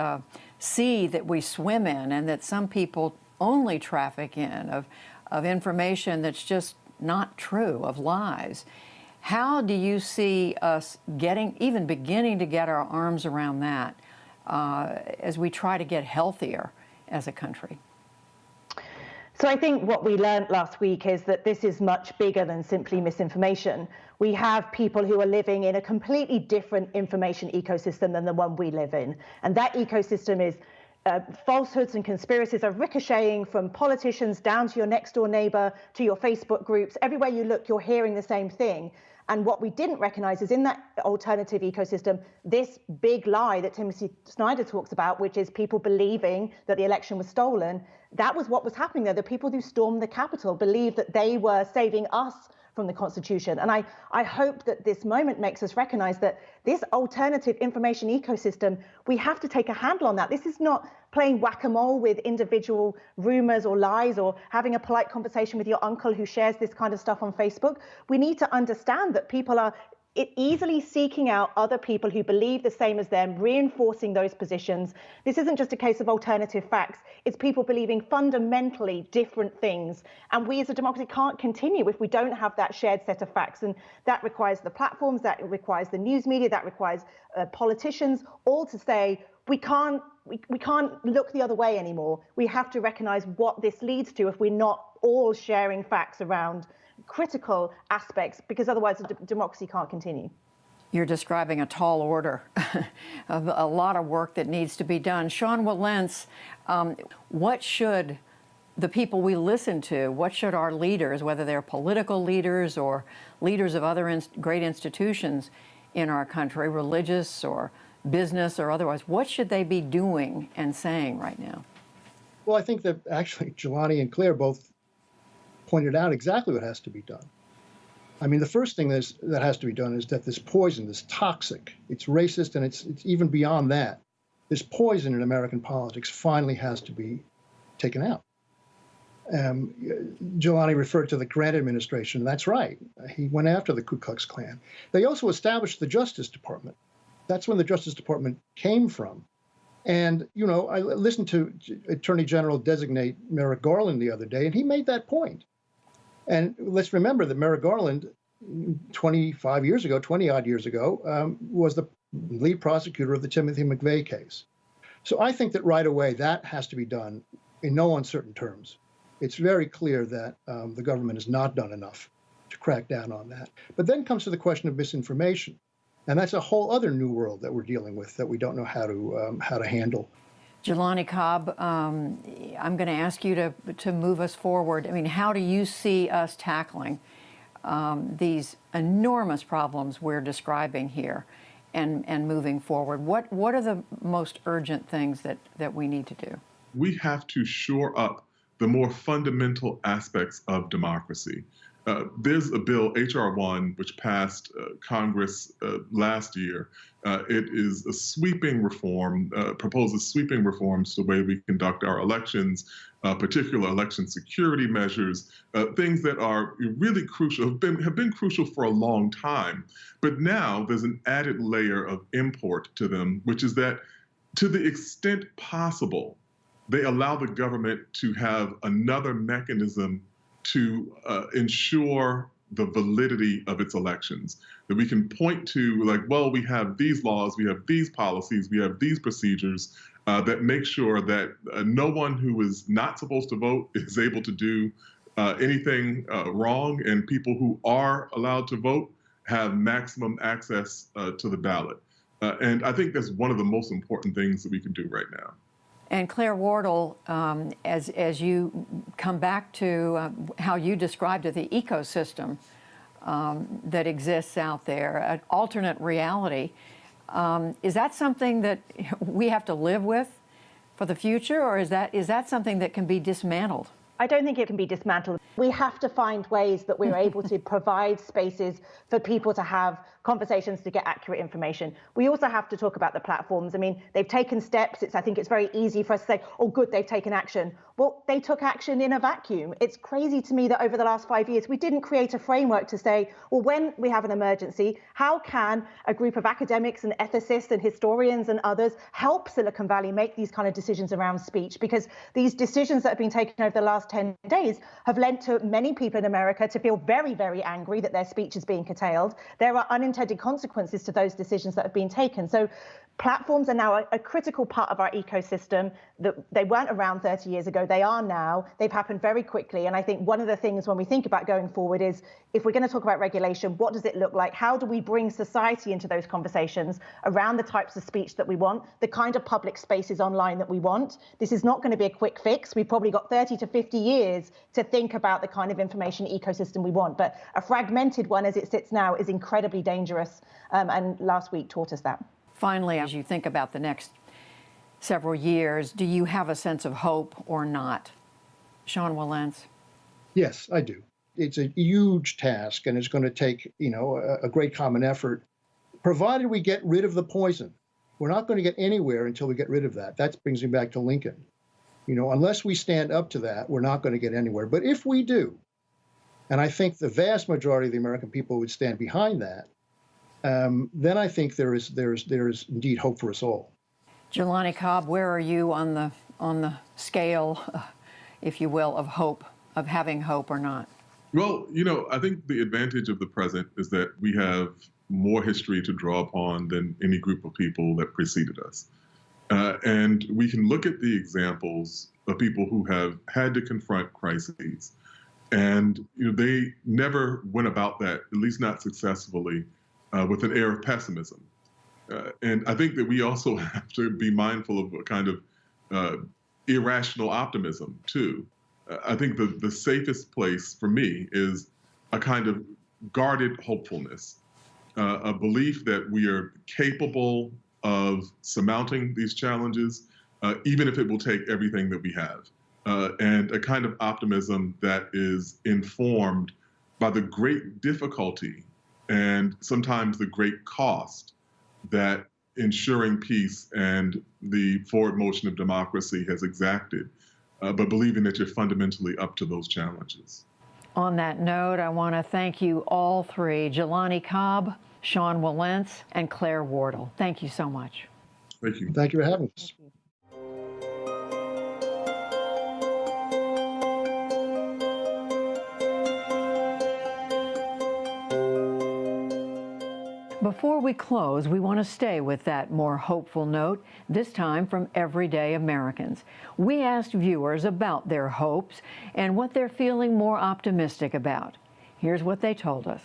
Speaker 3: sea that we swim in and that some people only traffic in, of information that's just not true, of lies. How do you see us even beginning to get our arms around that as we try to get healthier as a country?
Speaker 4: So I think what we learned last week is that this is much bigger than simply misinformation. We have people who are living in a completely different information ecosystem than the one we live in. And that ecosystem is falsehoods and conspiracies are ricocheting from politicians down to your next door neighbor, to your Facebook groups. Everywhere you look, you're hearing the same thing. And what we didn't recognize is in that alternative ecosystem, this big lie that Timothy Snyder talks about, which is people believing that the election was stolen, that was what was happening there. The people who stormed the Capitol believed that they were saving us from the Constitution. And I hope that this moment makes us recognize that this alternative information ecosystem, we have to take a handle on that. This is not playing whack-a-mole with individual rumors or lies or having a polite conversation with your uncle who shares this kind of stuff on Facebook. We need to understand that people are easily seeking out other people who believe the same as them, reinforcing those positions. This isn't just a case of alternative facts. It's people believing fundamentally different things. And we as a democracy can't continue if we don't have that shared set of facts. And that requires the platforms, that requires the news media, that requires politicians, all to say, we can't look the other way anymore. We have to recognize what this leads to if we're not all sharing facts around critical aspects, because otherwise democracy can't continue.
Speaker 3: You're describing a tall order of a lot of work that needs to be done. Sean Wilentz, what should the people we listen to, what should our leaders, whether they're political leaders or leaders of other great institutions in our country, religious or business or otherwise, what should they be doing and saying right now?
Speaker 1: Well, I think that actually Jelani and Claire both pointed out exactly what has to be done. I mean, the first thing that has to be done is that this poison, this toxic, it's racist, and it's even beyond that. This poison in American politics finally has to be taken out. Jelani referred to the Grant administration. That's right. He went after the Ku Klux Klan. They also established the Justice Department. That's when the Justice Department came from. And, you know, I listened to Attorney General designate Merrick Garland the other day, and he made that point. And let's remember that Merrick Garland, 25 years ago, 20-odd years ago, was the lead prosecutor of the Timothy McVeigh case. So I think that right away that has to be done in no uncertain terms. It's very clear that the government has not done enough to crack down on that. But then comes to the question of misinformation. And that's a whole other new world that we're dealing with that we don't know how to handle.
Speaker 3: Jelani Cobb, I'm going to ask you to move us forward. I mean, how do you see us tackling these enormous problems we're describing here and moving forward? What are the most urgent things that we need to do?
Speaker 2: We have to shore up the more fundamental aspects of democracy. There's a bill, H.R. 1, which passed Congress last year. It is a sweeping reform, proposes sweeping reforms to the way we conduct our elections, particular election security measures, things that are really crucial, have been crucial for a long time. But now there's an added layer of import to them, which is that to the extent possible, they allow the government to have another mechanism to ensure the validity of its elections. That we can point to, like, well, we have these laws, we have these policies, we have these procedures that make sure that no one who is not supposed to vote is able to do anything wrong, and people who are allowed to vote have maximum access to the ballot. And I think that's one of the most important things that we can do right now.
Speaker 3: And Claire Wardle, as you come back to how you described it, the ecosystem that exists out there, an alternate reality, is that something that we have to live with for the future, or is that something that can be dismantled?
Speaker 4: I don't think it can be dismantled. We have to find ways that we're able to provide spaces for people to have conversations to get accurate information. We also have to talk about the platforms. I mean, they've taken steps. I think it's very easy for us to say, oh, good, they've taken action. Well, they took action in a vacuum. It's crazy to me that over the last 5 years, we didn't create a framework to say, well, when we have an emergency, how can a group of academics and ethicists and historians and others help Silicon Valley make these kind of decisions around speech? Because these decisions that have been taken over the last 10 days have led to many people in America to feel very, very angry that their speech is being curtailed. There are unintended consequences to those decisions that have been taken. So platforms are now a critical part of our ecosystem. That they weren't around 30 years ago. They are now. They've happened very quickly. And I think one of the things when we think about going forward is, if we're going to talk about regulation, what does it look like? How do we bring society into those conversations around the types of speech that we want, the kind of public spaces online that we want? This is not going to be a quick fix. We've probably got 30 to 50 years to think about the kind of information ecosystem we want. But a fragmented one as it sits now is incredibly dangerous. And last week taught us that.
Speaker 3: Finally, as you think about the next several years, do you have a sense of hope or not? Sean Wilentz?
Speaker 1: Yes, I do. It's a huge task, and it's going to take, a great common effort, provided we get rid of the poison. We're not going to get anywhere until we get rid of that. That brings me back to Lincoln. Unless we stand up to that, we're not going to get anywhere. But if we do, and I think the vast majority of the American people would stand behind that, then I think there is indeed hope for us all.
Speaker 3: Jelani Cobb, where are you on the scale, if you will, of hope, of having hope or not?
Speaker 2: Well, I think the advantage of the present is that we have more history to draw upon than any group of people that preceded us. And we can look at the examples of people who have had to confront crises. And they never went about that, at least not successfully, with an air of pessimism. And I think that we also have to be mindful of a kind of irrational optimism, too. I think the safest place for me is a kind of guarded hopefulness, a belief that we are capable of surmounting these challenges, even if it will take everything that we have, and a kind of optimism that is informed by the great difficulty and sometimes the great cost that ensuring peace and the forward motion of democracy has exacted, but believing that you're fundamentally up to those challenges.
Speaker 3: On that note, I want to thank you all three, Jelani Cobb, Sean Wilentz, and Claire Wardle. Thank you so much.
Speaker 2: Thank you.
Speaker 1: Thank you for having us.
Speaker 3: Before we close, we want to stay with that more hopeful note, this time from everyday Americans. We asked viewers about their hopes and what they're feeling more optimistic about. Here's what they told us.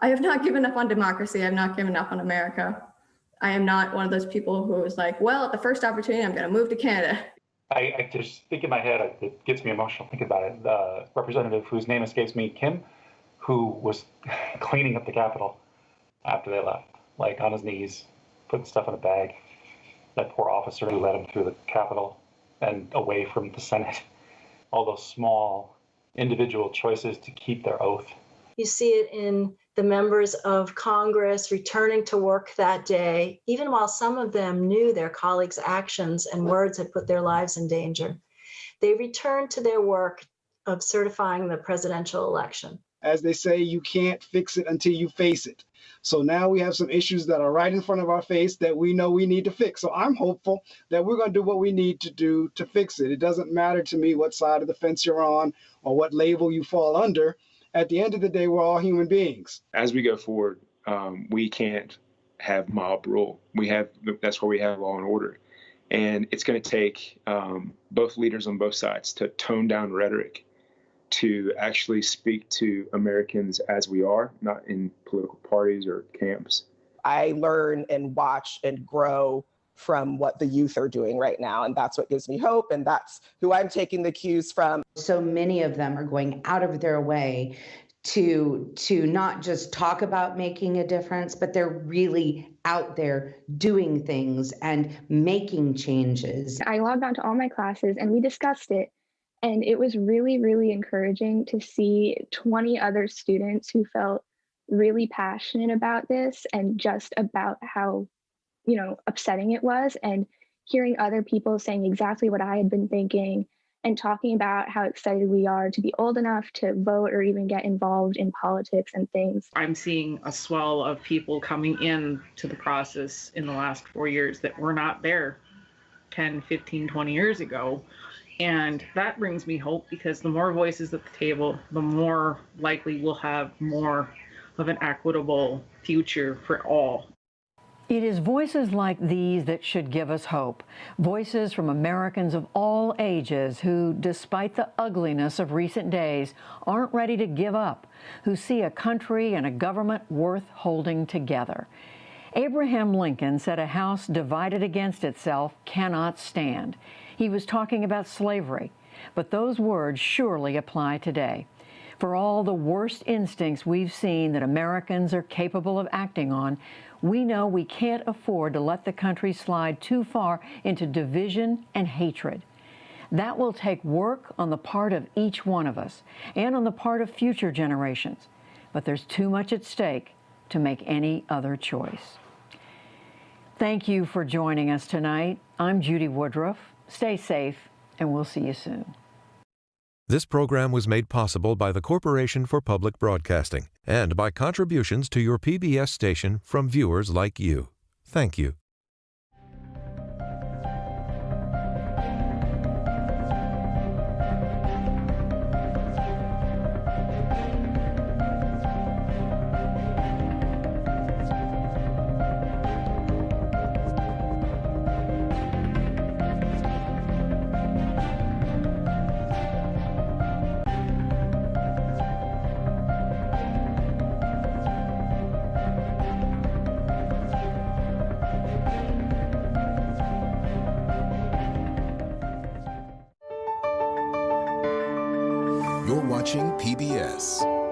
Speaker 24: I have not given up on democracy. I have not given up on America. I am not one of those people who is like, well, at the first opportunity, I'm going to move to Canada.
Speaker 6: I just think in my head, it gets me emotional thinking about it. The representative whose name escapes me, Kim, who was cleaning up the Capitol after they left, like on his knees, putting stuff in a bag. That poor officer who led him through the Capitol and away from the Senate. All those small individual choices to keep their oath.
Speaker 26: You see it in the members of Congress returning to work that day, even while some of them knew their colleagues' actions and words had put their lives in danger. They returned to their work of certifying the presidential election.
Speaker 22: As they say, you can't fix it until you face it. So now we have some issues that are right in front of our face that we know we need to fix. So I'm hopeful that we're going to do what we need to do to fix it. It doesn't matter to me what side of the fence you're on or what label you fall under. At the end of the day, we're all human beings.
Speaker 23: As we go forward, we can't have mob rule. That's where we have law and order. And it's going to take both leaders on both sides to tone down rhetoric, to actually speak to Americans as we are, not in political parties or camps.
Speaker 25: I learn and watch and grow from what the youth are doing right now. And that's what gives me hope. And that's who I'm taking the cues from.
Speaker 7: So many of them are going out of their way to not just talk about making a difference, but they're really out there doing things and making changes.
Speaker 19: I logged on to all my classes and we discussed it. And it was really, really encouraging to see 20 other students who felt really passionate about this and just about how, upsetting it was, and hearing other people saying exactly what I had been thinking and talking about how excited we are to be old enough to vote or even get involved in politics and things.
Speaker 5: I'm seeing a swell of people coming in to the process in the last 4 years that were not there 10, 15, 20 years ago. And that brings me hope, because the more voices at the table, the more likely we'll have more of an equitable future for all.
Speaker 3: It is voices like these that should give us hope. Voices from Americans of all ages who, despite the ugliness of recent days, aren't ready to give up, who see a country and a government worth holding together. Abraham Lincoln said a house divided against itself cannot stand. He was talking about slavery, but those words surely apply today. For all the worst instincts we've seen that Americans are capable of acting on, we know we can't afford to let the country slide too far into division and hatred. That will take work on the part of each one of us and on the part of future generations. But there's too much at stake to make any other choice. Thank you for joining us tonight. I'm Judy Woodruff. Stay safe, and we'll see you soon.
Speaker 8: This program was made possible by the Corporation for Public Broadcasting and by contributions to your PBS station from viewers like you. Thank you.
Speaker 9: You're watching PBS.